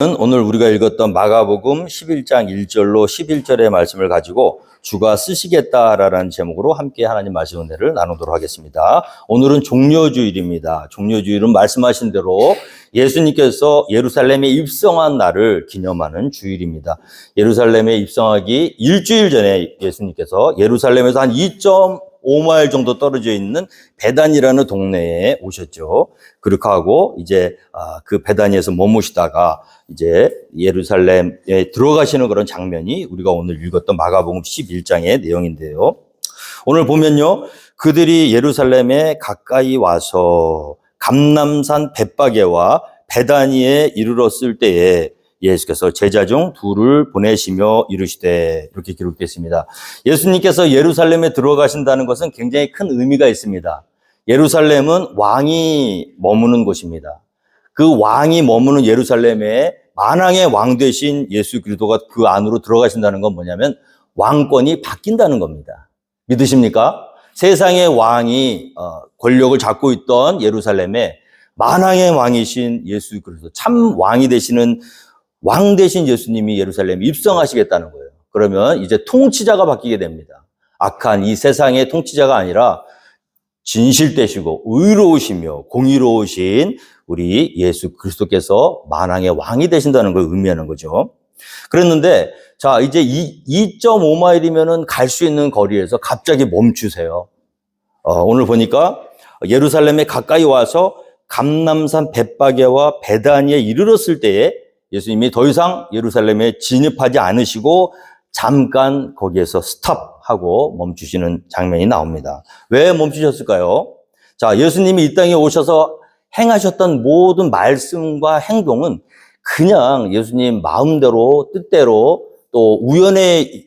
오늘 우리가 읽었던 마가복음 11장 1절로 11절의 말씀을 가지고 주가 쓰시겠다라는 제목으로 함께 하나님 말씀 은혜를 나누도록 하겠습니다. 오늘은 종려주일입니다. 종려주일은 말씀하신 대로 예수님께서 예루살렘에 입성한 날을 기념하는 주일입니다. 예루살렘에 입성하기 일주일 전에 예수님께서 예루살렘에서 한 2.5마일 정도 떨어져 있는 베단이라는 동네에 오셨죠. 그렇게 하고 이제 그 베단에서 머무시다가 이제 예루살렘에 들어가시는 그런 장면이 우리가 오늘 읽었던 마가복음 11장의 내용인데요. 오늘 보면요, 그들이 예루살렘에 가까이 와서 감람산 벳바게와 베다니에 이르렀을 때에 예수께서 제자 중 둘을 보내시며 이르시되, 이렇게 기록되어 있습니다. 예수님께서 예루살렘에 들어가신다는 것은 굉장히 큰 의미가 있습니다. 예루살렘은 왕이 머무는 곳입니다. 그 왕이 머무는 예루살렘에 만왕의 왕 되신 예수 그리스도가 그 안으로 들어가신다는 건 뭐냐면 왕권이 바뀐다는 겁니다. 믿으십니까? 세상의 왕이 권력을 잡고 있던 예루살렘에 만왕의 왕이신 예수 그리스도, 참 왕이 되시는 왕 되신 예수님이 예루살렘에 입성하시겠다는 거예요. 그러면 이제 통치자가 바뀌게 됩니다. 악한 이 세상의 통치자가 아니라 진실되시고 의로우시며 공의로우신 우리 예수 그리스도께서 만왕의 왕이 되신다는 걸 의미하는 거죠. 그랬는데, 자, 이제 2.5마일이면은 갈 수 있는 거리에서 갑자기 멈추세요. 오늘 보니까 예루살렘에 가까이 와서 감람산 벳바게와 베다니에 이르렀을 때에 예수님이 더 이상 예루살렘에 진입하지 않으시고 잠깐 거기에서 스톱하고 멈추시는 장면이 나옵니다. 왜 멈추셨을까요? 자, 예수님이 이 땅에 오셔서 행하셨던 모든 말씀과 행동은 그냥 예수님 마음대로, 뜻대로 또 우연히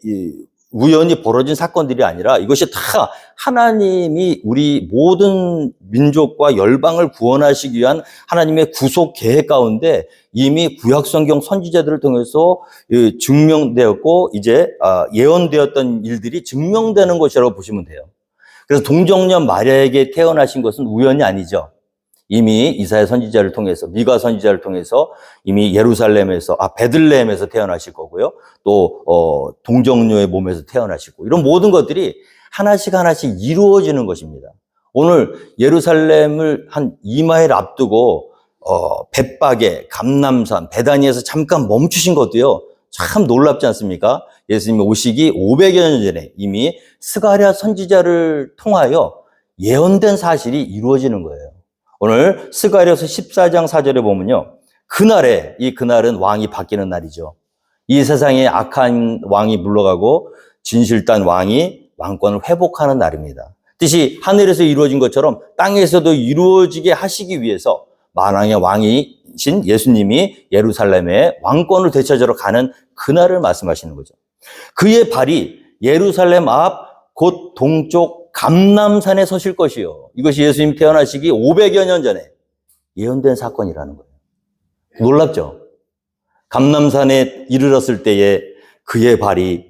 벌어진 사건들이 아니라 이것이 다 하나님이 우리 모든 민족과 열방을 구원하시기 위한 하나님의 구속 계획 가운데 이미 구약성경 선지자들을 통해서 증명되었고 이제 예언되었던 일들이 증명되는 것이라고 보시면 돼요. 그래서 동정녀 마리아에게 태어나신 것은 우연이 아니죠. 이미 이사야 선지자를 통해서, 미가 선지자를 통해서 이미 예루살렘에서, 베들레헴에서 태어나실 거고요. 또 동정녀의 몸에서 태어나시고, 이런 모든 것들이 하나씩 하나씩 이루어지는 것입니다. 오늘 예루살렘을 한 2마일 앞두고 벳바게, 감람산, 베다니에서 잠깐 멈추신 것도요, 참 놀랍지 않습니까? 예수님이 오시기 500여 년 전에 이미 스가랴 선지자를 통하여 예언된 사실이 이루어지는 거예요. 오늘 스가랴서 14장 4절에 보면요, 그날은 왕이 바뀌는 날이죠. 이 세상에 악한 왕이 물러가고 진실단 왕이 왕권을 회복하는 날입니다. 뜻이 하늘에서 이루어진 것처럼 땅에서도 이루어지게 하시기 위해서 만왕의 왕이신 예수님이 예루살렘에 왕권을 되찾으러 가는 그날을 말씀하시는 거죠. 그의 발이 예루살렘 앞 곧 동쪽 감람산에 서실 것이요. 이것이 예수님 태어나시기 500여 년 전에 예언된 사건이라는 거예요. 놀랍죠? 감람산에 이르렀을 때에 그의 발이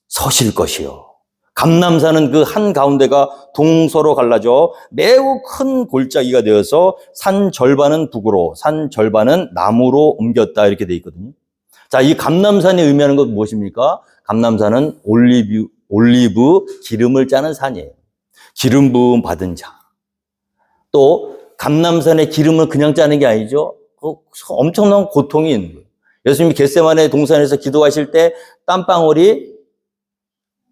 서실 것이요. 감람산은 그 한가운데가 동서로 갈라져 매우 큰 골짜기가 되어서 산 절반은 북으로, 산 절반은 남으로 옮겼다, 이렇게 되어 있거든요. 자, 이 감람산이 의미하는 건 무엇입니까? 감람산은 올리브 기름을 짜는 산이에요. 기름 부음 받은 자. 또 감람산의 기름을 그냥 짜는 게 아니죠. 엄청난 고통이 있는 거예요. 예수님이 겟세마네 동산에서 기도하실 때 땀방울이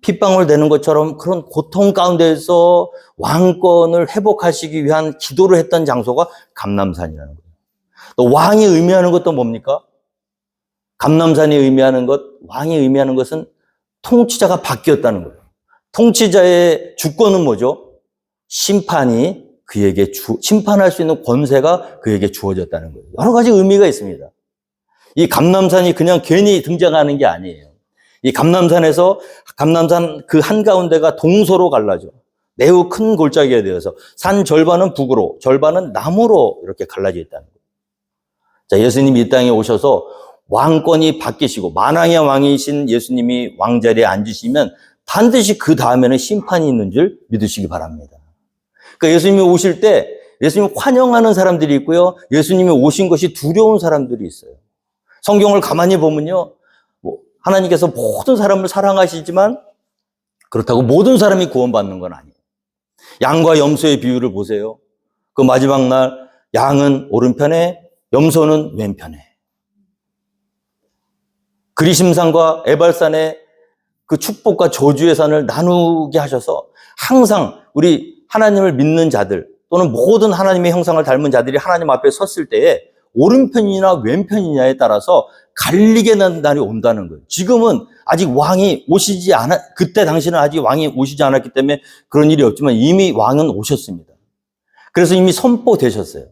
핏방울 되는 것처럼 그런 고통 가운데서 왕권을 회복하시기 위한 기도를 했던 장소가 감람산이라는 거예요. 또 왕이 의미하는 것도 뭡니까? 감람산이 의미하는 것, 왕이 의미하는 것은 통치자가 바뀌었다는 거예요. 통치자의 주권은 뭐죠? 심판이 그에게 심판할 수 있는 권세가 그에게 주어졌다는 거예요. 여러 가지 의미가 있습니다. 이 감람산이 그냥 괜히 등장하는 게 아니에요. 이 감람산 그 한가운데가 동서로 갈라져 매우 큰 골짜기가 되어서 산 절반은 북으로, 절반은 남으로 이렇게 갈라져 있다는 거예요. 자, 예수님이 이 땅에 오셔서 왕권이 바뀌시고 만왕의 왕이신 예수님이 왕자리에 앉으시면 반드시 그 다음에는 심판이 있는 줄 믿으시기 바랍니다. 그러니까 예수님이 오실 때 예수님을 환영하는 사람들이 있고요. 예수님이 오신 것이 두려운 사람들이 있어요. 성경을 가만히 보면요. 하나님께서 모든 사람을 사랑하시지만 그렇다고 모든 사람이 구원받는 건 아니에요. 양과 염소의 비유를 보세요. 그 마지막 날 양은 오른편에 염소는 왼편에. 그리심산과 에발산의 그 축복과 저주의 산을 나누게 하셔서 항상 우리 하나님을 믿는 자들 또는 모든 하나님의 형상을 닮은 자들이 하나님 앞에 섰을 때에 오른편이나 왼편이냐에 따라서 갈리게 난 날이 온다는 거예요. 지금은 아직 왕이 오시지 그때 당시는 아직 왕이 오시지 않았기 때문에 그런 일이 없지만 이미 왕은 오셨습니다. 그래서 이미 선포되셨어요.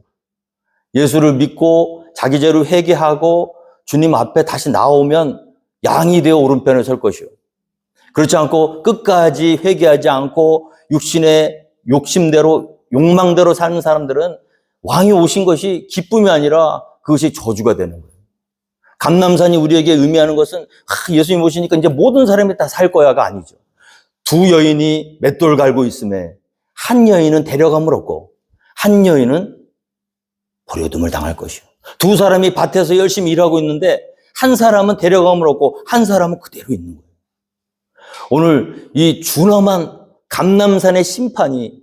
예수를 믿고 자기 죄를 회개하고 주님 앞에 다시 나오면 양이 되어 오른편에 설 것이요. 그렇지 않고 끝까지 회개하지 않고 육신의 욕심대로 욕망대로 사는 사람들은 왕이 오신 것이 기쁨이 아니라 그것이 저주가 되는 거예요. 감람산이 우리에게 의미하는 것은 예수님 오시니까 이제 모든 사람이 다 살 거야가 아니죠. 두 여인이 맷돌 갈고 있음에 한 여인은 데려감을 얻고 한 여인은 버려둠을 당할 것이요. 두 사람이 밭에서 열심히 일하고 있는데 한 사람은 데려감을 얻고 한 사람은 그대로 있는 거예요. 오늘 이 준엄한 감람산의 심판이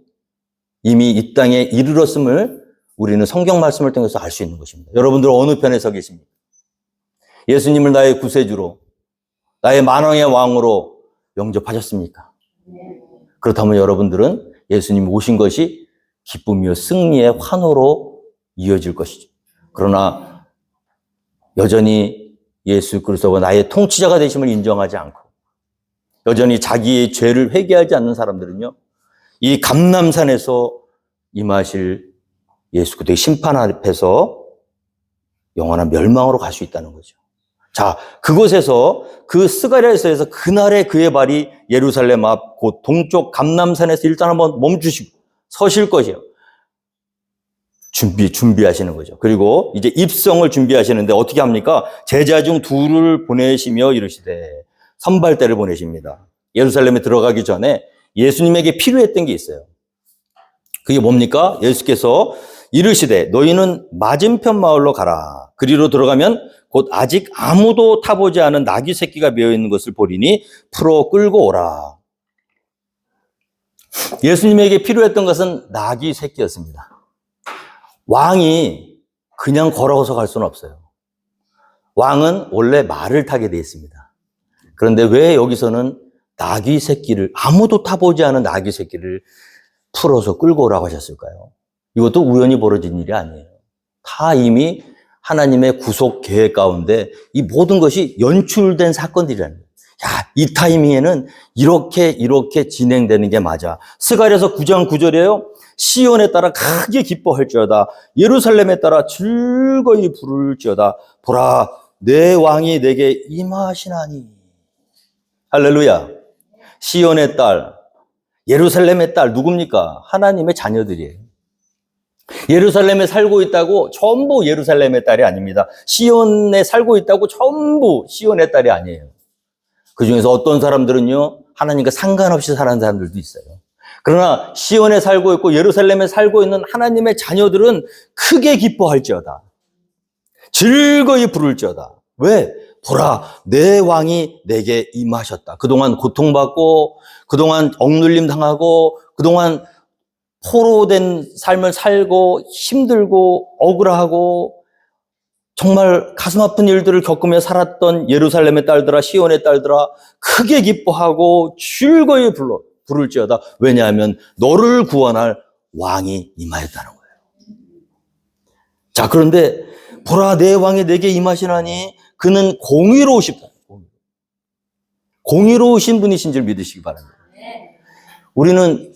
이미 이 땅에 이르렀음을 우리는 성경 말씀을 통해서 알 수 있는 것입니다. 여러분들 어느 편에 서 계십니까? 예수님을 나의 구세주로, 나의 만왕의 왕으로 영접하셨습니까? 그렇다면 여러분들은 예수님 오신 것이 기쁨이요 승리의 환호로 이어질 것이죠. 그러나 여전히 예수 그리스도가 나의 통치자가 되심을 인정하지 않고 여전히 자기의 죄를 회개하지 않는 사람들은요, 이 감람산에서 임하실 예수 그리스도의 심판 앞에서 영원한 멸망으로 갈 수 있다는 거죠. 자, 그곳에서 그 스가랴에서 그날의 그의 발이 예루살렘 앞 곧 동쪽 감람산에서 일단 한번 멈추시고 서실 것이에요. 준비하시는 거죠. 그리고 이제 입성을 준비하시는데 어떻게 합니까? 제자 중 둘을 보내시며 이르시되 선발대를 보내십니다. 예루살렘에 들어가기 전에 예수님에게 필요했던 게 있어요. 그게 뭡니까? 예수께서 이르시되 너희는 맞은편 마을로 가라. 그리로 들어가면 곧 아직 아무도 타보지 않은 나귀 새끼가 메어 있는 것을 보리니 풀어 끌고 오라. 예수님에게 필요했던 것은 나귀 새끼였습니다. 왕이 그냥 걸어서 갈 수는 없어요. 왕은 원래 말을 타게 되어 있습니다. 그런데 왜 여기서는 나귀 새끼를, 아무도 타보지 않은 나귀 새끼를 풀어서 끌고 오라고 하셨을까요? 이것도 우연히 벌어진 일이 아니에요. 다 이미 하나님의 구속 계획 가운데 이 모든 것이 연출된 사건들이라는 거예요. 야, 이 타이밍에는 이렇게 진행되는 게 맞아. 스가랴서 9장 9절이에요. 시온에 따라 크게 기뻐할지어다. 예루살렘에 따라 즐거이 부를지어다. 보라, 내 왕이 내게 임하시나니. 할렐루야. 시온의 딸, 예루살렘의 딸 누굽니까? 하나님의 자녀들이에요. 예루살렘에 살고 있다고 전부 예루살렘의 딸이 아닙니다. 시온에 살고 있다고 전부 시온의 딸이 아니에요. 그중에서 어떤 사람들은요, 하나님과 상관없이 사는 사람들도 있어요. 그러나 시온에 살고 있고 예루살렘에 살고 있는 하나님의 자녀들은 크게 기뻐할지어다. 즐거이 부를지어다. 왜? 보라, 내 왕이 내게 임하셨다. 그동안 고통받고, 그동안 억눌림 당하고, 그동안 포로된 삶을 살고, 힘들고, 억울하고, 정말 가슴 아픈 일들을 겪으며 살았던 예루살렘의 딸들아, 시온의 딸들아, 크게 기뻐하고 즐거이 부를지어다. 왜냐하면 너를 구원할 왕이 임하였다는 거예요. 자, 그런데 보라, 내 왕이 내게 임하시나니 그는 공의로우시다. 공의로우신 분이신 줄 믿으시기 바랍니다. 우리는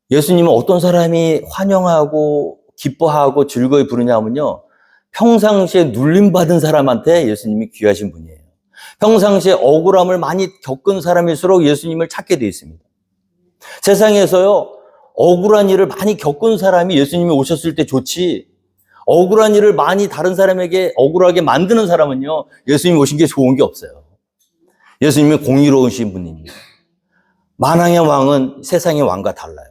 예수님은 어떤 사람이 환영하고 기뻐하고 즐거이 부르냐면요, 평상시에 눌림받은 사람한테 예수님이 귀하신 분이에요. 평상시에 억울함을 많이 겪은 사람일수록 예수님을 찾게 되어 있습니다. 세상에서요, 억울한 일을 많이 겪은 사람이 예수님이 오셨을 때 좋지, 억울한 일을 많이 다른 사람에게 억울하게 만드는 사람은요, 예수님이 오신 게 좋은 게 없어요. 예수님은 공의로우신 분입니다. 만왕의 왕은 세상의 왕과 달라요.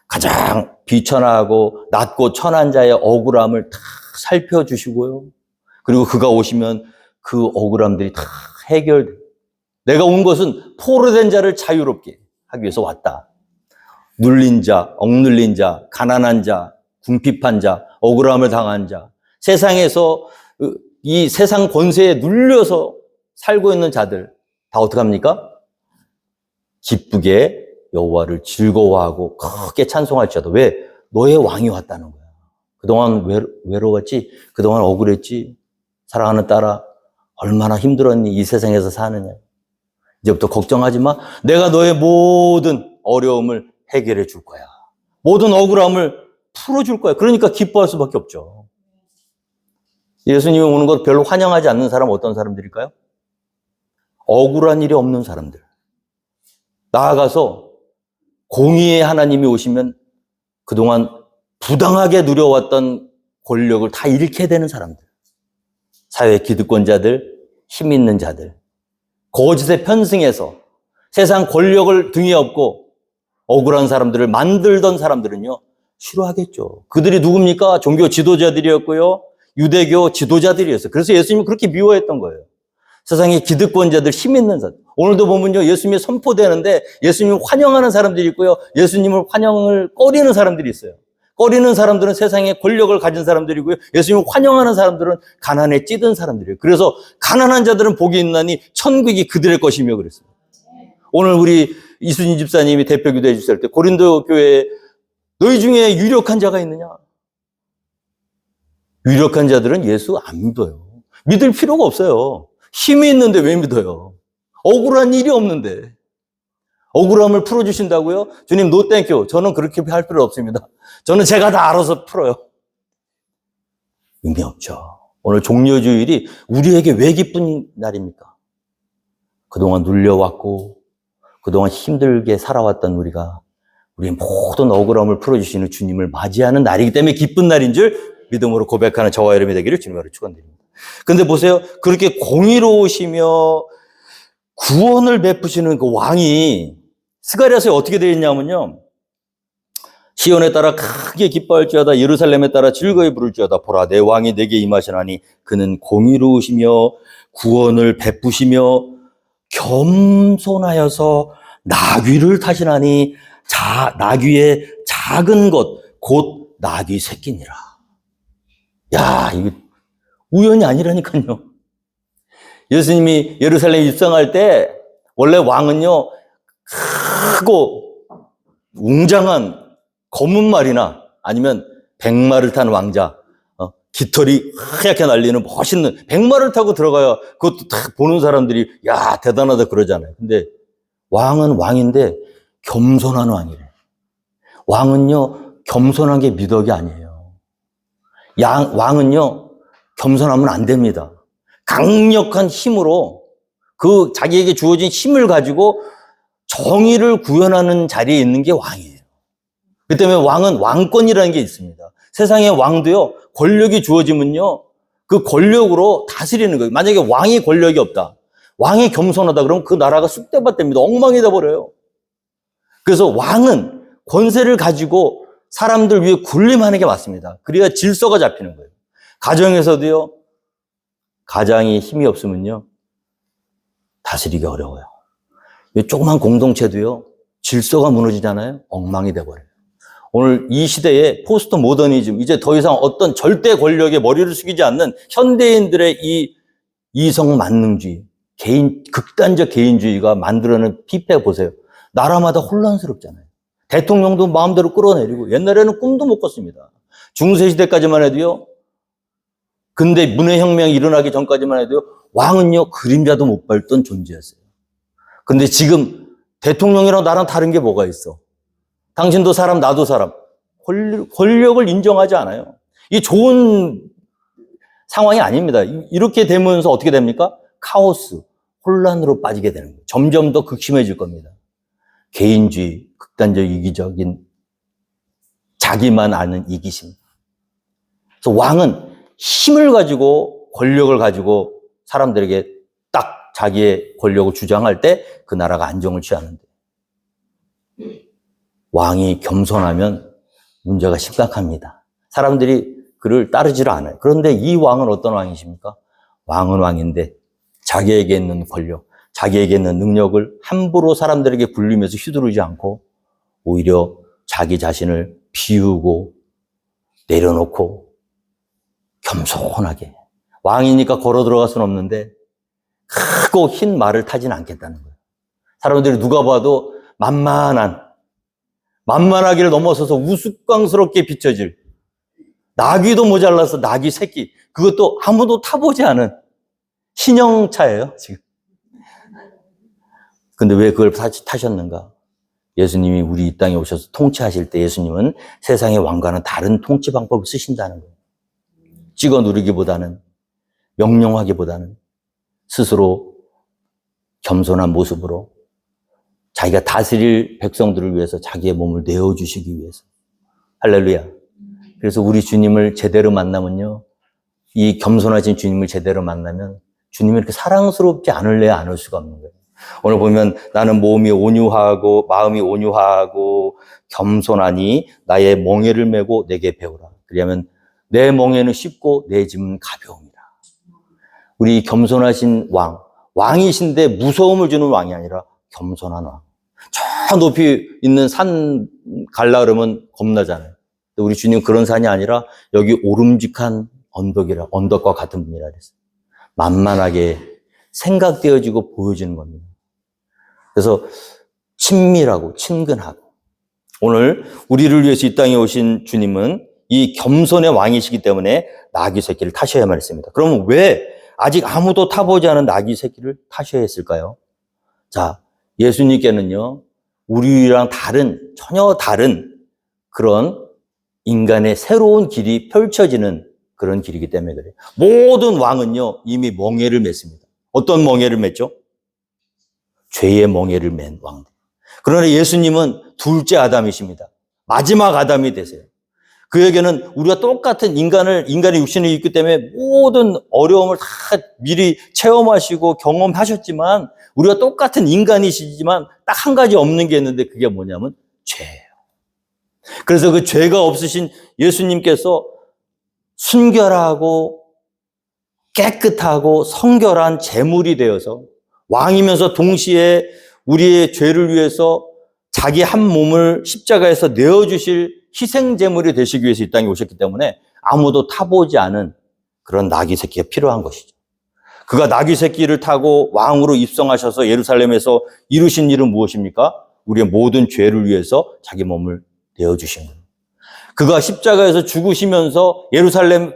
가장 비천하고 낮고 천한 자의 억울함을 다 살펴주시고요. 그리고 그가 오시면 그 억울함들이 다 해결돼. 내가 온 것은 포로된 자를 자유롭게 하기 위해서 왔다. 눌린 자, 억눌린 자, 가난한 자, 궁핍한 자, 억울함을 당한 자, 세상에서 이 세상 권세에 눌려서 살고 있는 자들 다 어떡합니까? 기쁘게 여호와를 즐거워하고 크게 찬송할지어다. 왜? 너의 왕이 왔다는 거야. 그동안 외로웠지? 그동안 억울했지? 사랑하는 딸아, 얼마나 힘들었니? 이 세상에서 사느냐? 이제부터 걱정하지 마. 내가 너의 모든 어려움을 해결해 줄 거야. 모든 억울함을 풀어줄 거야. 그러니까 기뻐할 수밖에 없죠. 예수님이 오는 것 별로 환영하지 않는 사람은 어떤 사람들일까요? 억울한 일이 없는 사람들. 나아가서 공의의 하나님이 오시면 그동안 부당하게 누려왔던 권력을 다 잃게 되는 사람들. 사회 기득권자들, 힘 있는 자들. 거짓에 편승해서 세상 권력을 등에 업고 억울한 사람들을 만들던 사람들은요, 싫어하겠죠. 그들이 누굽니까? 종교 지도자들이었고요. 유대교 지도자들이었어요. 그래서 예수님이 그렇게 미워했던 거예요. 세상의 기득권자들, 힘 있는 사람. 오늘도 보면요, 예수님이 선포되는데 예수님을 환영하는 사람들이 있고요. 예수님을 환영을 꺼리는 사람들이 있어요. 꺼리는 사람들은 세상에 권력을 가진 사람들이고요. 예수님을 환영하는 사람들은 가난에 찌든 사람들이에요. 그래서 가난한 자들은 복이 있나니 천국이 그들의 것이며 그랬어요. 오늘 우리 이순희 집사님이 대표 기도해 주실 때 고린도 교회에 너희 중에 유력한 자가 있느냐? 유력한 자들은 예수 안 믿어요. 믿을 필요가 없어요. 힘이 있는데 왜 믿어요? 억울한 일이 없는데. 억울함을 풀어주신다고요? 주님, 노 땡큐. 저는 그렇게 할 필요 없습니다. 저는 제가 다 알아서 풀어요. 의미 없죠. 오늘 종려주일이 우리에게 왜 기쁜 날입니까? 그동안 눌려왔고 그동안 힘들게 살아왔던 우리의 모든 억울함을 풀어주시는 주님을 맞이하는 날이기 때문에 기쁜 날인 줄 믿음으로 고백하는 저와 여러분이 되기를 주님으로 축원드립니다. 근데 보세요. 그렇게 공의로우시며 구원을 베푸시는 그 왕이 스가랴서에 어떻게 되어 있냐면요. 시온에 따라 크게 기뻐할지어다. 예루살렘에 따라 즐거이 부를지어다. 보라, 내 왕이 내게 임하시나니 그는 공의로우시며 구원을 베푸시며 겸손하여서 나귀를 타시나니 나귀의 작은 것 곧 나귀 새끼니라. 야, 이거 우연이 아니라니까요. 예수님이 예루살렘에 입성할 때 원래 왕은요, 크고 웅장한 검은 말이나 아니면 백마를 탄 왕자, 깃털이 하얗게 날리는 멋있는 백마를 타고 들어가야 그것도 딱 보는 사람들이 야, 대단하다 그러잖아요. 근데 왕은 왕인데 겸손한 왕이래. 왕은요, 겸손한 게 미덕이 아니에요. 왕은요, 겸손하면 안 됩니다. 강력한 힘으로 그 자기에게 주어진 힘을 가지고 정의를 구현하는 자리에 있는 게 왕이에요. 그 때문에 왕은 왕권이라는 게 있습니다. 세상의 왕도요, 권력이 주어지면요, 그 권력으로 다스리는 거예요. 만약에 왕이 권력이 없다. 왕이 겸손하다 그러면 그 나라가 쑥대밭됩니다. 엉망이 돼버려요. 그래서 왕은 권세를 가지고 사람들 위해 군림하는 게 맞습니다. 그래야 질서가 잡히는 거예요. 가정에서도요, 가장이 힘이 없으면요, 다스리기 어려워요. 조그만 공동체도요, 질서가 무너지잖아요. 엉망이 돼버려요. 오늘 이 시대에 포스트 모더니즘, 이제 더 이상 어떤 절대 권력에 머리를 숙이지 않는 현대인들의 이 이성 만능주의, 극단적 개인주의가 만들어낸 피폐 보세요. 나라마다 혼란스럽잖아요. 대통령도 마음대로 끌어내리고, 옛날에는 꿈도 못 꿨습니다. 중세시대까지만 해도요, 근데 문해혁명이 일어나기 전까지만 해도요, 왕은요, 그림자도 못 밟던 존재였어요. 근데 지금 대통령이랑 나랑 다른 게 뭐가 있어? 당신도 사람, 나도 사람. 권력을 인정하지 않아요. 이게 좋은 상황이 아닙니다. 이렇게 되면서 어떻게 됩니까? 카오스, 혼란으로 빠지게 되는 거예요. 점점 더 극심해질 겁니다. 개인주의, 극단적 이기적인 자기만 아는 이기심. 그래서 왕은 힘을 가지고 권력을 가지고 사람들에게 딱 자기의 권력을 주장할 때 그 나라가 안정을 취하는데, 왕이 겸손하면 문제가 심각합니다. 사람들이 그를 따르지를 않아요. 그런데 이 왕은 어떤 왕이십니까? 왕은 왕인데 자기에게 있는 권력, 자기에게 있는 능력을 함부로 사람들에게 굴리면서 휘두르지 않고 오히려 자기 자신을 비우고 내려놓고 겸손하게, 왕이니까 걸어 들어갈 수는 없는데 크고 흰 말을 타진 않겠다는 거예요. 사람들이 누가 봐도 만만하기를 넘어서서 우스꽝스럽게 비춰질, 나귀도 모자라서 나귀 새끼, 그것도 아무도 타보지 않은 신형차예요, 지금. 근데 왜 그걸 타셨는가? 예수님이 우리 이 땅에 오셔서 통치하실 때 예수님은 세상의 왕과는 다른 통치 방법을 쓰신다는 거예요. 찍어 누르기보다는, 명령하기보다는 스스로 겸손한 모습으로 자기가 다스릴 백성들을 위해서 자기의 몸을 내어주시기 위해서. 할렐루야. 그래서 우리 주님을 제대로 만나면요, 이 겸손하신 주님을 제대로 만나면 주님이 이렇게 사랑스럽지 않을래야 않을 수가 없는 거예요. 오늘 보면 나는 마음이 온유하고 겸손하니 나의 멍에를 메고 내게 배우라. 그러면 내 멍에는 쉽고 내 짐은 가벼웁니다. 우리 겸손하신 왕이신데 무서움을 주는 왕이 아니라 겸손한 왕. 저 높이 있는 산 갈라 그러면 겁나잖아요. 우리 주님 그런 산이 아니라 여기 오름직한 언덕과 같은 분이라 그랬어요. 만만하게 생각되어지고 보여지는 겁니다. 그래서 친밀하고 친근하고, 오늘 우리를 위해서 이 땅에 오신 주님은 이 겸손의 왕이시기 때문에 나귀 새끼를 타셔야만 했습니다. 그러면 왜 아직 아무도 타보지 않은 나귀 새끼를 타셔야 했을까요? 자, 예수님께는요, 우리랑 전혀 다른 그런 인간의 새로운 길이 펼쳐지는 그런 길이기 때문에 그래요. 모든 왕은요, 이미 멍에를 맸습니다. 어떤 멍에를 맸죠? 죄의 멍에를 맨 왕들. 그러나 예수님은 둘째 아담이십니다. 마지막 아담이 되세요. 그에게는 우리가 똑같은 인간의 육신이 있기 때문에 모든 어려움을 다 미리 체험하시고 경험하셨지만, 우리가 똑같은 인간이시지만 딱 한 가지 없는 게 있는데 그게 뭐냐면 죄예요. 그래서 그 죄가 없으신 예수님께서 순결하고 깨끗하고 성결한 제물이 되어서 왕이면서 동시에 우리의 죄를 위해서 자기 한 몸을 십자가에서 내어주실 희생 제물이 되시기 위해서 이 땅에 오셨기 때문에 아무도 타보지 않은 그런 나귀 새끼가 필요한 것이죠. 그가 나귀 새끼를 타고 왕으로 입성하셔서 예루살렘에서 이루신 일은 무엇입니까? 우리의 모든 죄를 위해서 자기 몸을 내어주신 거예요. 그가 십자가에서 죽으시면서 예루살렘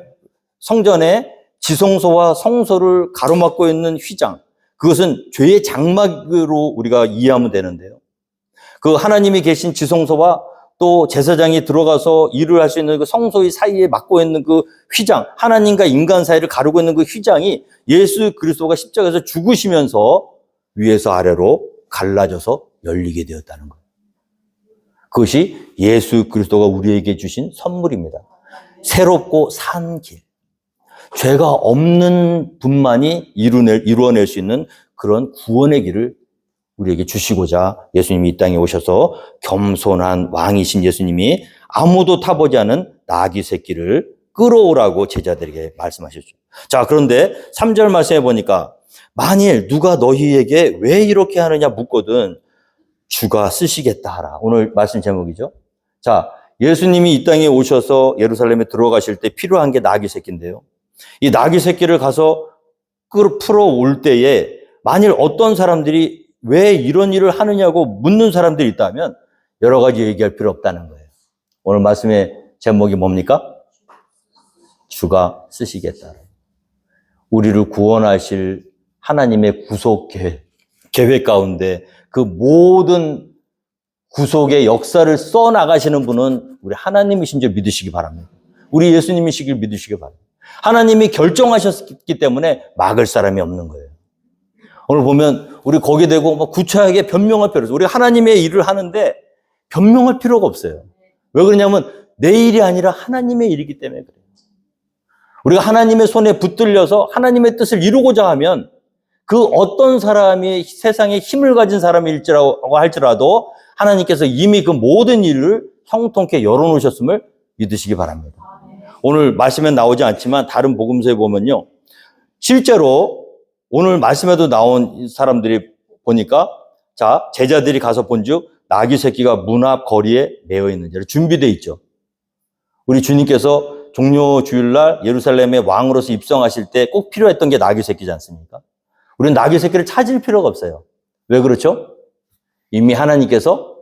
성전에 지성소와 성소를 가로막고 있는 휘장, 그것은 죄의 장막으로 우리가 이해하면 되는데요. 그 하나님이 계신 지성소와 또 제사장이 들어가서 일을 할 수 있는 그 성소의 사이에 막고 있는 그 휘장, 하나님과 인간 사이를 가르고 있는 그 휘장이 예수 그리스도가 십자가에서 죽으시면서 위에서 아래로 갈라져서 열리게 되었다는 거예요. 그것이 예수 그리스도가 우리에게 주신 선물입니다. 새롭고 산 길. 죄가 없는 분만이 이루어낼 수 있는 그런 구원의 길을 우리에게 주시고자 예수님이 이 땅에 오셔서 겸손한 왕이신 예수님이 아무도 타보지 않은 나귀 새끼를 끌어오라고 제자들에게 말씀하셨죠. 자, 그런데 3절 말씀해 보니까 만일 누가 너희에게 왜 이렇게 하느냐 묻거든 주가 쓰시겠다 하라. 오늘 말씀 제목이죠. 자, 예수님이 이 땅에 오셔서 예루살렘에 들어가실 때 필요한 게 나귀 새끼인데요. 이 나귀 새끼를 가서 풀어올 때에 만일 어떤 사람들이 왜 이런 일을 하느냐고 묻는 사람들이 있다면 여러 가지 얘기할 필요 없다는 거예요. 오늘 말씀의 제목이 뭡니까? 주가 쓰시겠다. 우리를 구원하실 하나님의 구속 계획 가운데 그 모든 구속의 역사를 써나가시는 분은 우리 하나님이신 줄 믿으시기 바랍니다. 우리 예수님이시길 믿으시기 바랍니다. 하나님이 결정하셨기 때문에 막을 사람이 없는 거예요. 오늘 보면 우리 거기에 대고 구차하게 변명할 필요 없어요. 우리 하나님의 일을 하는데 변명할 필요가 없어요. 왜 그러냐면 내 일이 아니라 하나님의 일이기 때문에 그래요. 우리가 하나님의 손에 붙들려서 하나님의 뜻을 이루고자 하면 그 어떤 사람이 세상에 힘을 가진 사람일지라고 할지라도 하나님께서 이미 그 모든 일을 형통케 열어놓으셨음을 믿으시기 바랍니다. 오늘 말씀에 나오지 않지만 다른 복음서에 보면요. 실제로 오늘 말씀에도 나온 사람들이 보니까 자, 제자들이 가서 본즉 나귀 새끼가 문 앞 거리에 매어 있는지를 준비되어 있죠. 우리 주님께서 종료 주일날 예루살렘의 왕으로서 입성하실 때 꼭 필요했던 게 나귀 새끼지 않습니까? 우리는 나귀 새끼를 찾을 필요가 없어요. 왜 그렇죠? 이미 하나님께서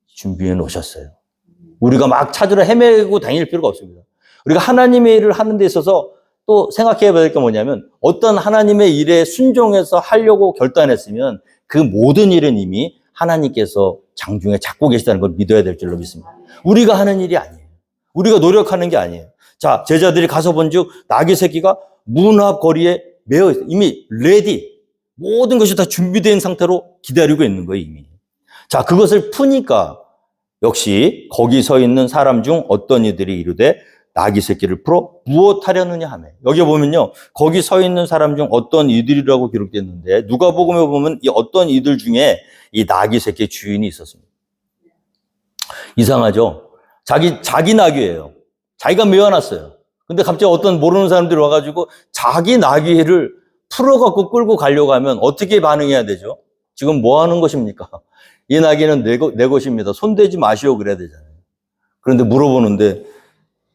준비해 놓으셨어요. 우리가 막 찾으러 헤매고 다닐 필요가 없습니다. 우리가 하나님의 일을 하는 데 있어서 또 생각해 봐야 될 게 뭐냐면 어떤 하나님의 일에 순종해서 하려고 결단했으면 그 모든 일은 이미 하나님께서 장중에 잡고 계시다는 걸 믿어야 될 줄로 믿습니다. 우리가 하는 일이 아니에요. 우리가 노력하는 게 아니에요. 자, 제자들이 가서 본즉 나귀 새끼가 문 앞 거리에 매어 있어요. 이미 레디. 모든 것이 다 준비된 상태로 기다리고 있는 거예요, 이미. 자, 그것을 푸니까 역시 거기 서 있는 사람 중 어떤 이들이 이르되 나귀 새끼를 풀어 무엇하려느냐 하며. 여기 보면요. 거기 서 있는 사람 중 어떤 이들이라고 기록됐는데 누가복음에 보면 이 어떤 이들 중에 이 나귀 새끼 주인이 있었습니다. 이상하죠? 자기 나귀예요. 자기가 메어놨어요. 근데 갑자기 어떤 모르는 사람들이 와가지고 자기 나귀를 풀어갖고 끌고 가려고 하면 어떻게 반응해야 되죠? 지금 뭐 하는 것입니까? 이 나귀는 내 것입니다. 손대지 마시오 그래야 되잖아요. 그런데 물어보는데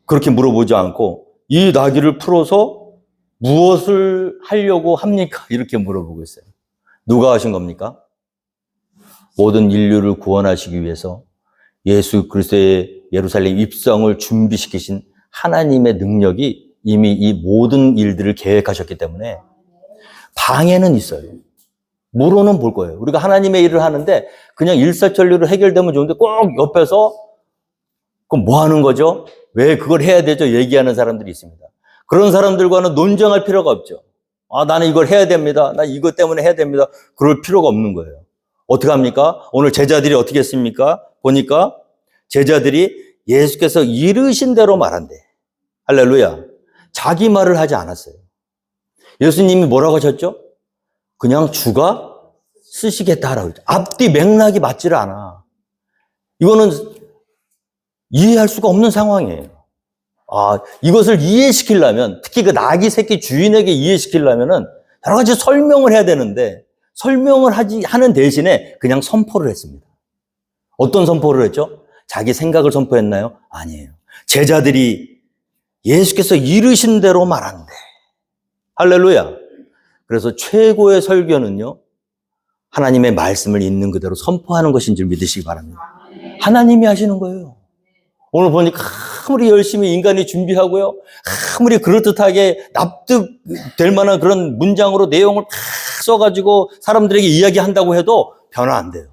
그렇게 물어보지 않고 이 나귀를 풀어서 무엇을 하려고 합니까? 이렇게 물어보고 있어요. 누가 하신 겁니까? 모든 인류를 구원하시기 위해서 예수 그리스도의 예루살렘 입성을 준비시키신 하나님의 능력이 이미 이 모든 일들을 계획하셨기 때문에 방해는 있어요. 물어는 볼 거예요. 우리가 하나님의 일을 하는데 그냥 일사천리로 해결되면 좋은데 꼭 옆에서 그럼 뭐 하는 거죠? 왜 그걸 해야 되죠? 얘기하는 사람들이 있습니다. 그런 사람들과는 논쟁할 필요가 없죠. 아, 나는 이걸 해야 됩니다. 나 이것 때문에 해야 됩니다. 그럴 필요가 없는 거예요. 어떻게 합니까? 오늘 제자들이 어떻게 했습니까? 보니까 제자들이 예수께서 이르신 대로 말한대. 할렐루야. 자기 말을 하지 않았어요. 예수님이 뭐라고 하셨죠? 그냥 주가 쓰시겠다라고 했죠. 앞뒤 맥락이 맞지를 않아. 이거는 이해할 수가 없는 상황이에요. 아, 이것을 이해시키려면, 특히 그 나귀 새끼 주인에게 이해시키려면은 여러 가지 설명을 해야 되는데, 설명을 하는 대신에 그냥 선포를 했습니다. 어떤 선포를 했죠? 자기 생각을 선포했나요? 아니에요. 제자들이 예수께서 이르신 대로 말한대. 할렐루야. 그래서 최고의 설교는요, 하나님의 말씀을 있는 그대로 선포하는 것인 줄 믿으시기 바랍니다. 하나님이 하시는 거예요. 오늘 보니까 아무리 열심히 인간이 준비하고요, 아무리 그럴듯하게 납득될 만한 그런 문장으로 내용을 다 써가지고 사람들에게 이야기한다고 해도 변화 안 돼요.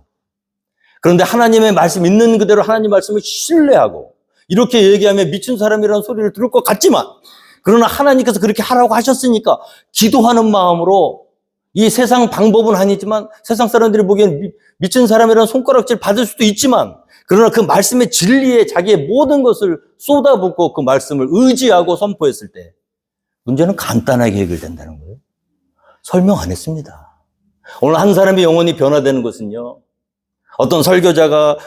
그런데 하나님의 말씀 있는 그대로 하나님 말씀을 신뢰하고 이렇게 얘기하면 미친 사람이라는 소리를 들을 것 같지만 그러나 하나님께서 그렇게 하라고 하셨으니까 기도하는 마음으로 이 세상 방법은 아니지만 세상 사람들이 보기엔 미친 사람이라는 손가락질 받을 수도 있지만 그러나 그 말씀의 진리에 자기의 모든 것을 쏟아붓고 그 말씀을 의지하고 선포했을 때 문제는 간단하게 해결된다는 거예요. 설명 안 했습니다. 오늘 한 사람의 영혼이 변화되는 것은요. 어떤 설교자가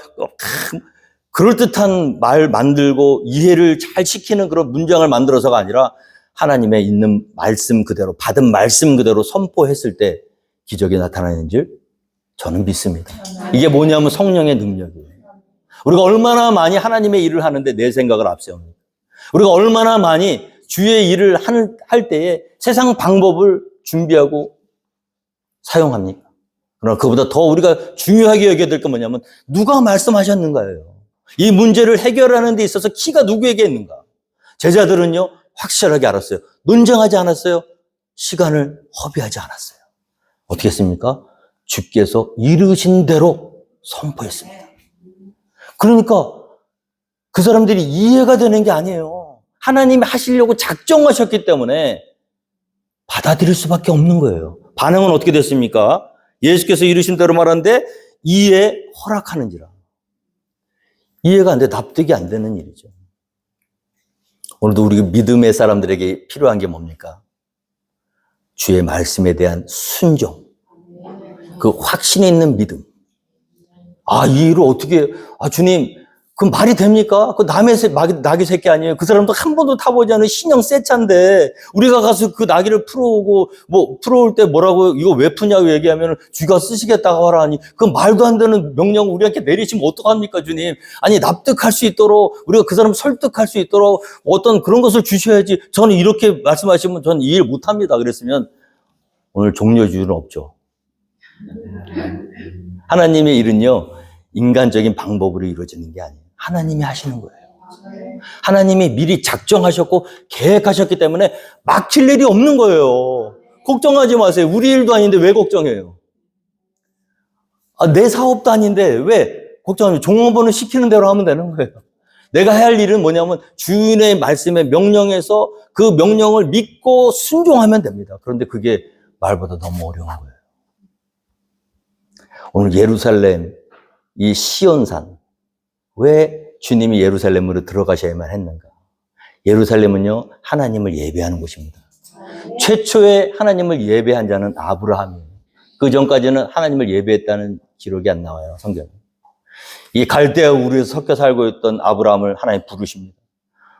그럴듯한 말 만들고 이해를 잘 시키는 그런 문장을 만들어서가 아니라 하나님의 있는 말씀 그대로 받은 말씀 그대로 선포했을 때 기적이 나타나는 줄 저는 믿습니다. 이게 뭐냐면 성령의 능력이에요. 우리가 얼마나 많이 하나님의 일을 하는데 내 생각을 앞세웁니까? 우리가 얼마나 많이 주의 일을 할 때에 세상 방법을 준비하고 사용합니까? 그러나 그보다 더 우리가 중요하게 여겨야 될 건 뭐냐면 누가 말씀하셨는가예요. 이 문제를 해결하는 데 있어서 키가 누구에게 있는가? 제자들은요 확실하게 알았어요. 논쟁하지 않았어요. 시간을 허비하지 않았어요. 어떻게 했습니까? 주께서 이르신 대로 선포했습니다. 그러니까 그 사람들이 이해가 되는 게 아니에요. 하나님이 하시려고 작정하셨기 때문에 받아들일 수밖에 없는 거예요. 반응은 어떻게 됐습니까? 예수께서 이르신 대로 말하는데 이해 허락하는지라. 이해가 안 돼, 납득이 안 되는 일이죠. 오늘도 우리 믿음의 사람들에게 필요한 게 뭡니까? 주의 말씀에 대한 순종, 그 확신이 있는 믿음. 이 일을 어떻게, 주님, 그 말이 됩니까? 그 남의 낙이 새끼 아니에요? 그 사람도 한 번도 타보지 않은 신형 새 차인데 우리가 가서 그 낙이를 풀어오고 풀어올 때 뭐라고 이거 왜 푸냐고 얘기하면 쥐가 쓰시겠다고 하라니 그 말도 안 되는 명령을 우리한테 내리시면 어떡합니까 주님? 아니 납득할 수 있도록 우리가 그 사람 설득할 수 있도록 어떤 그런 것을 주셔야지. 저는 이렇게 말씀하시면 저는 이해를 못합니다. 그랬으면 오늘 종려주의는 없죠. 하나님의 일은요 인간적인 방법으로 이루어지는 게 아니에요. 하나님이 하시는 거예요. 하나님이 미리 작정하셨고 계획하셨기 때문에 막힐 일이 없는 거예요. 걱정하지 마세요. 우리 일도 아닌데 왜 걱정해요? 내 사업도 아닌데 왜 걱정하면 종업원을 시키는 대로 하면 되는 거예요. 내가 해야 할 일은 뭐냐면 주인의 말씀에 명령해서 그 명령을 믿고 순종하면 됩니다. 그런데 그게 말보다 너무 어려운 거예요. 오늘 예루살렘 이 시온산 왜 주님이 예루살렘으로 들어가셔야만 했는가? 예루살렘은요 하나님을 예배하는 곳입니다. 최초에 하나님을 예배한 자는 아브라함이에요. 그 전까지는 하나님을 예배했다는 기록이 안 나와요 성경에. 이 갈대아 우르에서 섞여 살고 있던 아브라함을 하나님 부르십니다.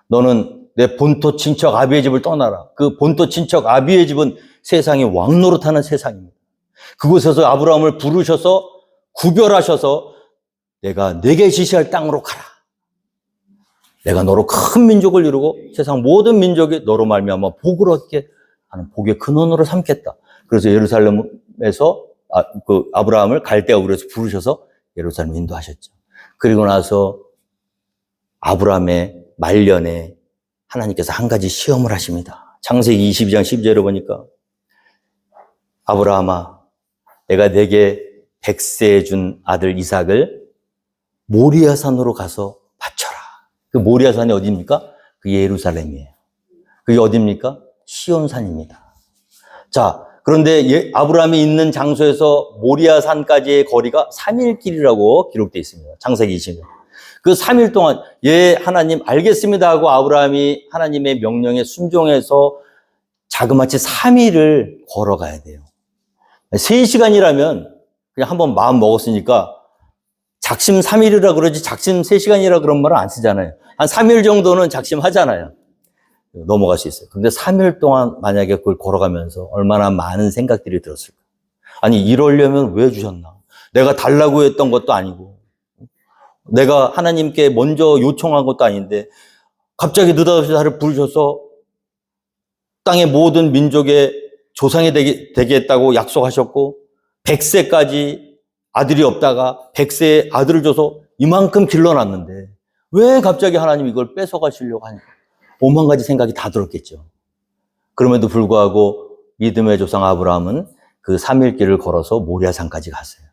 너는 내 본토 친척 아비의 집을 떠나라. 그 본토 친척 아비의 집은 세상이 왕노릇하는 세상입니다. 그곳에서 아브라함을 부르셔서 구별하셔서 내가 네게 지시할 땅으로 가라. 내가 너로 큰 민족을 이루고 세상 모든 민족이 너로 말미암아 복을 얻게 하는 복의 근원으로 삼겠다. 그래서 예루살렘에서 아브라함을 갈대아 우르에서 부르셔서 예루살렘 인도하셨죠. 그리고 나서 아브라함의 말년에 하나님께서 한 가지 시험을 하십니다. 창세기 22장 12절에 보니까 아브라함아 내가 네게 백세에 준 아들 이삭을 모리아산으로 가서 바쳐라. 그 모리아산이 어디입니까? 그 예루살렘이에요. 그게 어디입니까? 시온산입니다. 자, 그런데 아브라함이 있는 장소에서 모리아산까지의 거리가 3일 길이라고 기록되어 있습니다. 창세기 20년. 그 3일 동안 하나님 알겠습니다 하고 아브라함이 하나님의 명령에 순종해서 자그마치 3일을 걸어가야 돼요. 3시간이라면 그냥 한번 마음 먹었으니까 작심 3일이라 그러지 작심 3시간이라 그런 말은 안 쓰잖아요. 한 3일 정도는 작심하잖아요. 넘어갈 수 있어요. 근데 3일 동안 만약에 그걸 걸어가면서 얼마나 많은 생각들이 들었을까. 아니 이러려면 왜 주셨나. 내가 달라고 했던 것도 아니고 내가 하나님께 먼저 요청한 것도 아닌데 갑자기 느닷없이 나를 부르셔서 땅의 모든 민족의 조상이 되겠다고 약속하셨고 100세까지 아들이 없다가 100세에 아들을 줘서 이만큼 길러놨는데 왜 갑자기 하나님 이걸 뺏어가시려고 하니까 오만 가지 생각이 다 들었겠죠. 그럼에도 불구하고 믿음의 조상 아브라함은 그 3일 길을 걸어서 모리아산까지 갔어요.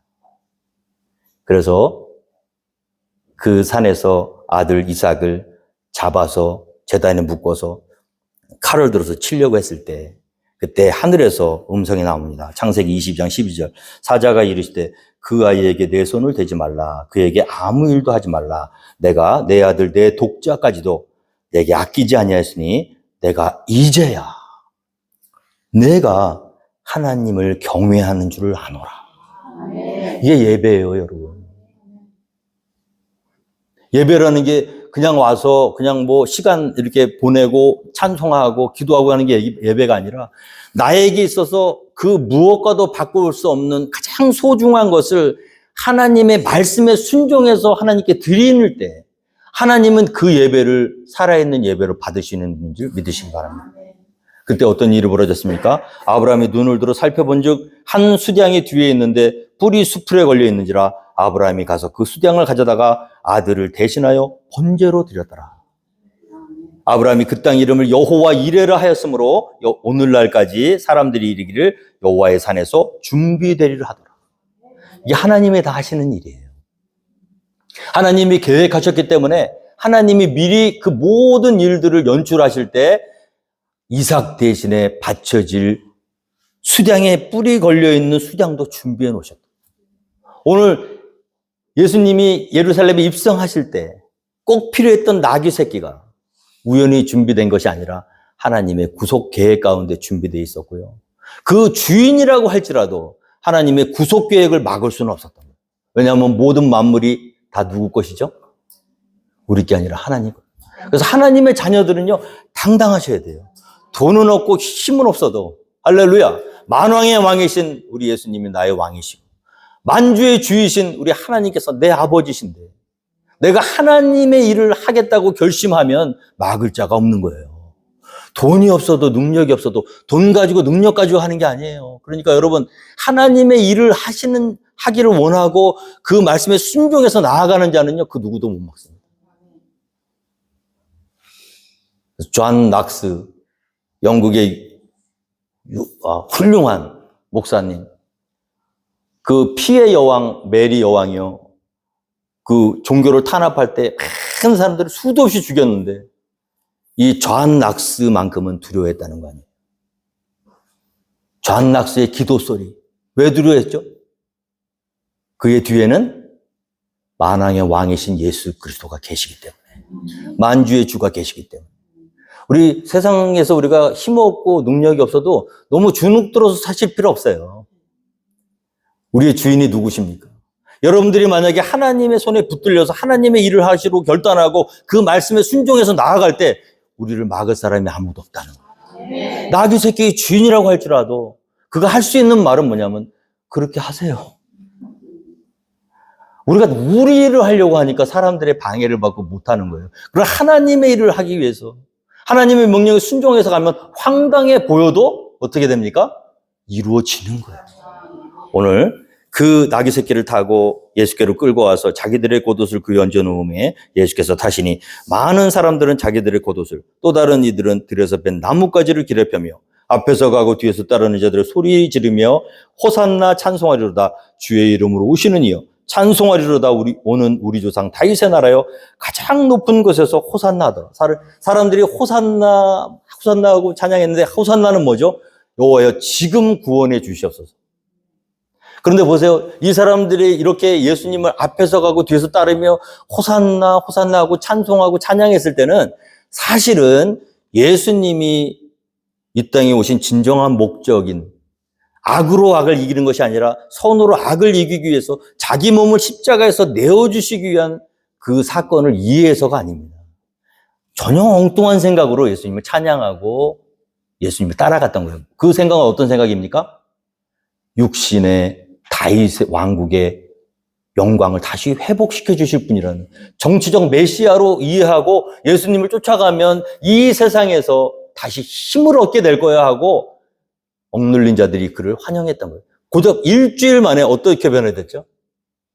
그래서 그 산에서 아들 이삭을 잡아서 제단에 묶어서 칼을 들어서 치려고 했을 때 그때 하늘에서 음성이 나옵니다. 창세기 22장 12절. 사자가 이르시되 그 아이에게 내 손을 대지 말라. 그에게 아무 일도 하지 말라. 내가 내 아들 내 독자까지도 내게 아끼지 아니하였으니 내가 이제야 내가 하나님을 경외하는 줄을 아노라. 이게 예배예요, 여러분. 예배라는 게 그냥 와서 그냥 뭐 시간 이렇게 보내고 찬송하고 기도하고 하는 게 예배가 아니라 나에게 있어서 그 무엇과도 바꿀 수 없는 가장 소중한 것을 하나님의 말씀에 순종해서 하나님께 드리는 때 하나님은 그 예배를 살아있는 예배로 받으시는 줄 믿으시기 바랍니다. 그때 어떤 일이 벌어졌습니까? 아브라함이 눈을 들어 살펴본 즉 한 수량이 뒤에 있는데 뿔이 수풀에 걸려 있는지라 아브라함이 가서 그 수량을 가져다가 아들을 대신하여 번제로 드렸더라. 아브라함이 그 땅 이름을 여호와 이레라 하였으므로 오늘날까지 사람들이 이르기를 여호와의 산에서 준비되리라 하더라. 이게 하나님이 다 하시는 일이에요. 하나님이 계획하셨기 때문에 하나님이 미리 그 모든 일들을 연출하실 때 이삭 대신에 바쳐질 수량에 뿔이 걸려있는 수량도 준비해 놓으셨다. 오늘 예수님이 예루살렘에 입성하실 때 꼭 필요했던 나귀 새끼가 우연히 준비된 것이 아니라 하나님의 구속 계획 가운데 준비되어 있었고요. 그 주인이라고 할지라도 하나님의 구속 계획을 막을 수는 없었던 거예요. 왜냐하면 모든 만물이 다 누구 것이죠? 우리 게 아니라 하나님. 그래서 하나님의 자녀들은요, 당당하셔야 돼요. 돈은 없고 힘은 없어도, 할렐루야, 만왕의 왕이신 우리 예수님이 나의 왕이시고, 만주의 주이신 우리 하나님께서 내 아버지신데, 내가 하나님의 일을 하겠다고 결심하면 막을 자가 없는 거예요. 돈이 없어도 능력이 없어도 돈 가지고 능력 가지고 하는 게 아니에요. 그러니까 여러분, 하나님의 일을 하기를 원하고 그 말씀에 순종해서 나아가는 자는요, 그 누구도 못 막습니다. 존 낙스, 영국의 훌륭한 목사님, 그 피의 여왕 메리 여왕이요, 그 종교를 탄압할 때 많은 사람들을 수도 없이 죽였는데 이 존 낙스만큼은 두려워했다는 거 아니에요. 존 낙스의 기도 소리, 왜 두려워했죠? 그의 뒤에는 만왕의 왕이신 예수 그리스도가 계시기 때문에, 만주의 주가 계시기 때문에. 우리 세상에서 우리가 힘없고 능력이 없어도 너무 주눅 들어서 사실 필요 없어요. 우리의 주인이 누구십니까? 여러분들이 만약에 하나님의 손에 붙들려서 하나님의 일을 하시고 결단하고 그 말씀에 순종해서 나아갈 때 우리를 막을 사람이 아무도 없다는 거예요. 나귀 새끼의 주인이라고 할지라도 그가 할 수 있는 말은 뭐냐면 그렇게 하세요. 우리가 우리 일을 하려고 하니까 사람들의 방해를 받고 못하는 거예요. 그럼 하나님의 일을 하기 위해서 하나님의 명령에 순종해서 가면 황당해 보여도 어떻게 됩니까? 이루어지는 거예요. 오늘 그 나귀 새끼를 타고 예수께로 끌고 와서 자기들의 겉옷을 그에 얹어 놓음에 예수께서 타시니 많은 사람들은 자기들의 겉옷을, 또 다른 이들은 들에서 뺀 나뭇가지를 길에 펴며 앞에서 가고 뒤에서 따르는 자들을 소리 지르며 호산나 찬송하리로다, 주의 이름으로 오시는 이여 찬송하리로다, 오는 우리 조상 다윗의 나라여 가장 높은 곳에서 호산나 하더라. 사람들이 호산나하고 찬양했는데 호산나는 뭐죠? 여호와여 지금 구원해 주시옵소서. 그런데 보세요. 이 사람들이 이렇게 예수님을 앞에서 가고 뒤에서 따르며 호산나 호산나 하고 찬송하고 찬양했을 때는 사실은 예수님이 이 땅에 오신 진정한 목적인 악으로 악을 이기는 것이 아니라 선으로 악을 이기기 위해서 자기 몸을 십자가에서 내어주시기 위한 그 사건을 이해해서가 아닙니다. 전혀 엉뚱한 생각으로 예수님을 찬양하고 예수님을 따라갔던 거예요. 그 생각은 어떤 생각입니까? 육신의 다윗의 왕국의 영광을 다시 회복시켜 주실 분이라는 정치적 메시아로 이해하고 예수님을 쫓아가면 이 세상에서 다시 힘을 얻게 될 거야 하고 억눌린 자들이 그를 환영했던 거예요. 고작 일주일 만에 어떻게 변화됐죠?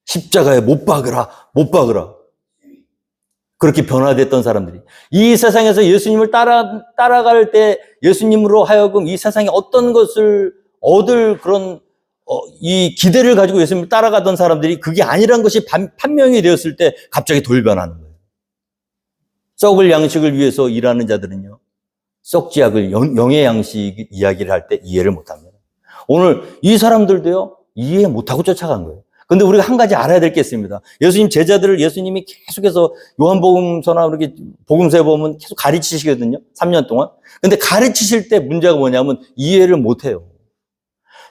십자가에 못 박으라, 못 박으라. 그렇게 변화됐던 사람들이 이 세상에서 예수님을 따라갈 때 예수님으로 하여금 이 세상에 어떤 것을 얻을 그런 이 기대를 가지고 예수님을 따라가던 사람들이 그게 아니란 것이 판명이 되었을 때 갑자기 돌변하는 거예요. 썩을 양식을 위해서 일하는 자들은요, 썩지 않을 영의 양식 이야기를 할 때 이해를 못합니다. 오늘 이 사람들도요, 이해 못하고 쫓아간 거예요. 근데 우리가 한 가지 알아야 될 게 있습니다. 예수님 제자들을 예수님이 계속해서 요한복음서나 이렇게 복음서에 보면 계속 가르치시거든요. 3년 동안. 근데 가르치실 때 문제가 뭐냐면 이해를 못해요.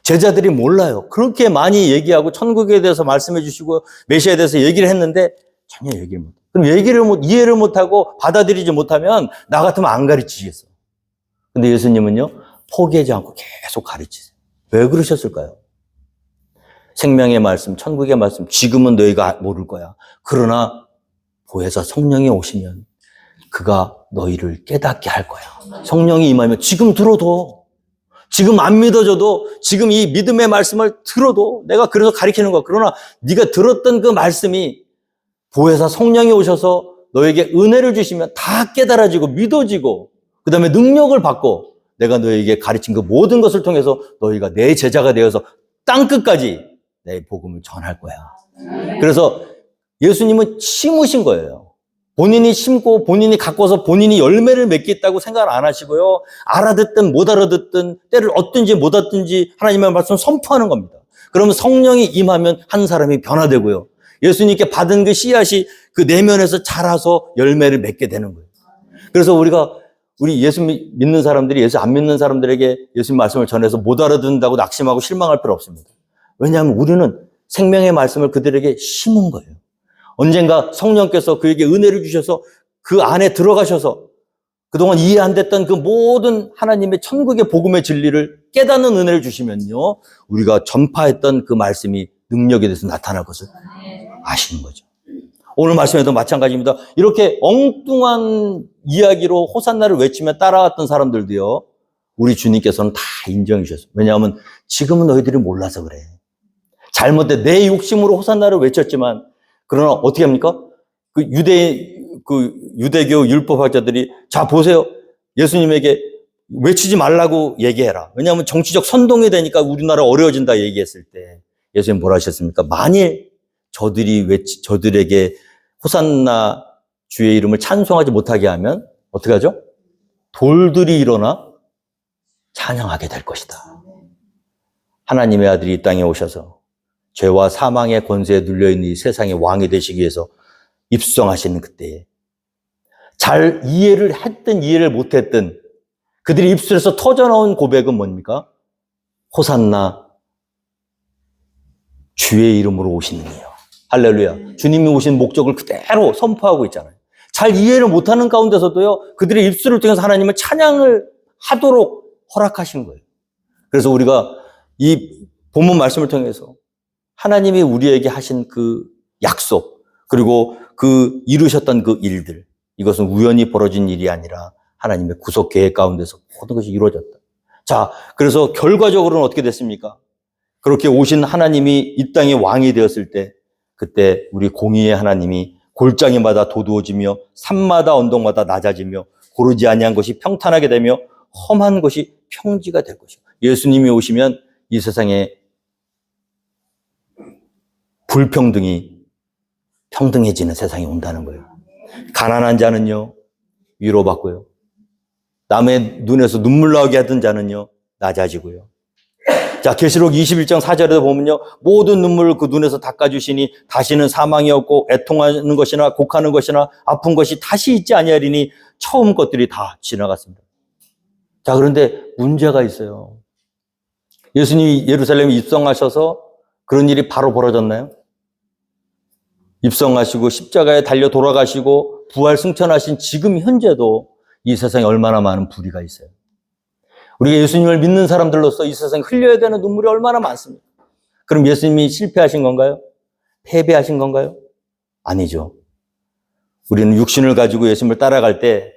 제자들이 몰라요. 그렇게 많이 얘기하고 천국에 대해서 말씀해 주시고 메시아에 대해서 얘기를 했는데 전혀 얘기를 못해요. 그럼 이해를 못하고 받아들이지 못하면 나 같으면 안 가르치겠어. 근데 예수님은요, 포기하지 않고 계속 가르치세요. 왜 그러셨을까요? 생명의 말씀, 천국의 말씀, 지금은 너희가 모를 거야. 그러나 보혜사 성령이 오시면 그가 너희를 깨닫게 할 거야. 성령이 임하면 지금 들어도, 지금 안 믿어져도 지금 이 믿음의 말씀을 들어도 내가 그래서 가르치는 거야. 그러나 네가 들었던 그 말씀이 보혜사 성령이 오셔서 너에게 은혜를 주시면 다 깨달아지고 믿어지고 그 다음에 능력을 받고 내가 너에게 가르친 그 모든 것을 통해서 너희가 내 제자가 되어서 땅끝까지 내 복음을 전할 거야. 그래서 예수님은 심으신 거예요. 본인이 심고 본인이 가꿔서 본인이 열매를 맺겠다고 생각을 안 하시고요. 알아듣든 못 알아듣든 때를 얻든지 못 얻든지 하나님의 말씀 선포하는 겁니다. 그러면 성령이 임하면 한 사람이 변화되고요. 예수님께 받은 그 씨앗이 그 내면에서 자라서 열매를 맺게 되는 거예요. 그래서 우리 예수 믿는 사람들이 예수 안 믿는 사람들에게 예수님 말씀을 전해서 못 알아듣는다고 낙심하고 실망할 필요 없습니다. 왜냐하면 우리는 생명의 말씀을 그들에게 심은 거예요. 언젠가 성령께서 그에게 은혜를 주셔서 그 안에 들어가셔서 그동안 이해 안 됐던 그 모든 하나님의 천국의 복음의 진리를 깨닫는 은혜를 주시면요, 우리가 전파했던 그 말씀이 능력에 대해서 나타날 것을 아시는 거죠. 오늘 말씀에도 마찬가지입니다. 이렇게 엉뚱한 이야기로 호산나를 외치며 따라왔던 사람들도요, 우리 주님께서는 다 인정해 주셨어요. 왜냐하면 지금은 너희들이 몰라서 그래. 잘못된 내 욕심으로 호산나를 외쳤지만, 그러나 어떻게 합니까? 그 유대교 율법학자들이, 자 보세요, 예수님에게 외치지 말라고 얘기해라. 왜냐하면 정치적 선동이 되니까 우리나라 어려워진다 얘기했을 때 예수님 뭐라 하셨습니까? 만일 저들에게 호산나 주의 이름을 찬송하지 못하게 하면 어떻게 하죠? 돌들이 일어나 찬양하게 될 것이다. 하나님의 아들이 이 땅에 오셔서 죄와 사망의 권세에 눌려있는 이 세상의 왕이 되시기 위해서 입성하시는 그때에 잘 이해를 했든 이해를 못했든 그들이 입술에서 터져나온 고백은 뭡니까? 호산나 주의 이름으로 오시는 이요. 할렐루야. 주님이 오신 목적을 그대로 선포하고 있잖아요. 잘 이해를 못하는 가운데서도요, 그들의 입술을 통해서 하나님을 찬양을 하도록 허락하신 거예요. 그래서 우리가 이 본문 말씀을 통해서 하나님이 우리에게 하신 그 약속, 그리고 그 이루셨던 그 일들, 이것은 우연히 벌어진 일이 아니라 하나님의 구속 계획 가운데서 모든 것이 이루어졌다. 자, 그래서 결과적으로는 어떻게 됐습니까? 그렇게 오신 하나님이 이 땅의 왕이 되었을 때, 그때 우리 공의의 하나님이 골짜기마다 도두어지며 산마다 언덕마다 낮아지며 고르지 아니한 것이 평탄하게 되며 험한 것이 평지가 될 것이고, 예수님이 오시면 이 세상에 불평등이 평등해지는 세상이 온다는 거예요. 가난한 자는요, 위로받고요. 남의 눈에서 눈물 나오게 하던 자는요, 낮아지고요. 자, 계시록 21장 4절에도 보면요, 모든 눈물을 그 눈에서 닦아주시니 다시는 사망이 없고 애통하는 것이나 곡하는 것이나 아픈 것이 다시 있지 아니하리니 처음 것들이 다 지나갔습니다. 자, 그런데 문제가 있어요. 예수님이 예루살렘에 입성하셔서 그런 일이 바로 벌어졌나요? 입성하시고 십자가에 달려 돌아가시고 부활 승천하신 지금 현재도 이 세상에 얼마나 많은 불의가 있어요. 우리가 예수님을 믿는 사람들로서 이 세상에 흘려야 되는 눈물이 얼마나 많습니까? 그럼 예수님이 실패하신 건가요? 패배하신 건가요? 아니죠. 우리는 육신을 가지고 예수님을 따라갈 때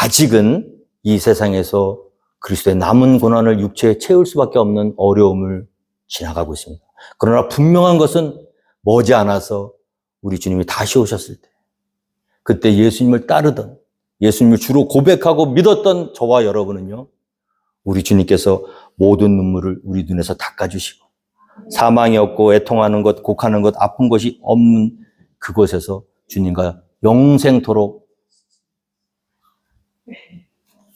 아직은 이 세상에서 그리스도의 남은 고난을 육체에 채울 수밖에 없는 어려움을 지나가고 있습니다. 그러나 분명한 것은 머지않아서 우리 주님이 다시 오셨을 때, 그때 예수님을 따르던, 예수님을 주로 고백하고 믿었던 저와 여러분은요, 우리 주님께서 모든 눈물을 우리 눈에서 닦아주시고 사망이 없고 애통하는 것, 곡하는 것, 아픈 것이 없는 그곳에서 주님과 영생토록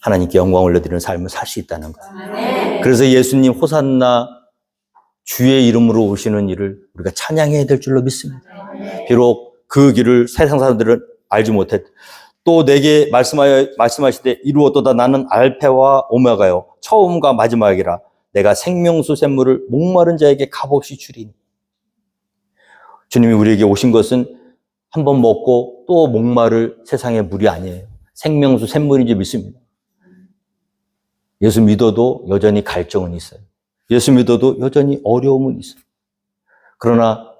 하나님께 영광을 올려드리는 삶을 살 수 있다는 거예요. 그래서 예수님 호산나 주의 이름으로 오시는 일을 우리가 찬양해야 될 줄로 믿습니다. 비록 그 길을 세상 사람들은 알지 못했. 또 내게 말씀하시되 이루었도다. 나는 알페와 오메가요, 처음과 마지막이라. 내가 생명수 샘물을 목마른 자에게 값없이 주리니. 주님이 우리에게 오신 것은 한번 먹고 또 목마를 세상의 물이 아니에요. 생명수 샘물인지 믿습니다. 예수 믿어도 여전히 갈증은 있어요. 예수 믿어도 여전히 어려움은 있어요. 그러나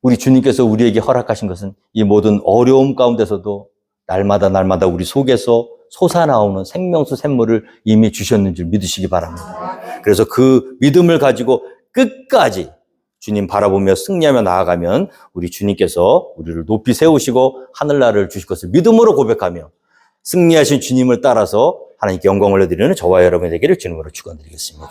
우리 주님께서 우리에게 허락하신 것은 이 모든 어려움 가운데서도 날마다 우리 속에서 솟아나오는 생명수 샘물을 이미 주셨는 줄 믿으시기 바랍니다. 그래서 그 믿음을 가지고 끝까지 주님 바라보며 승리하며 나아가면 우리 주님께서 우리를 높이 세우시고 하늘나라를 주실 것을 믿음으로 고백하며 승리하신 주님을 따라서 하나님께 영광을 올려드리는 저와 여러분에게 주님으로 축원드리겠습니다.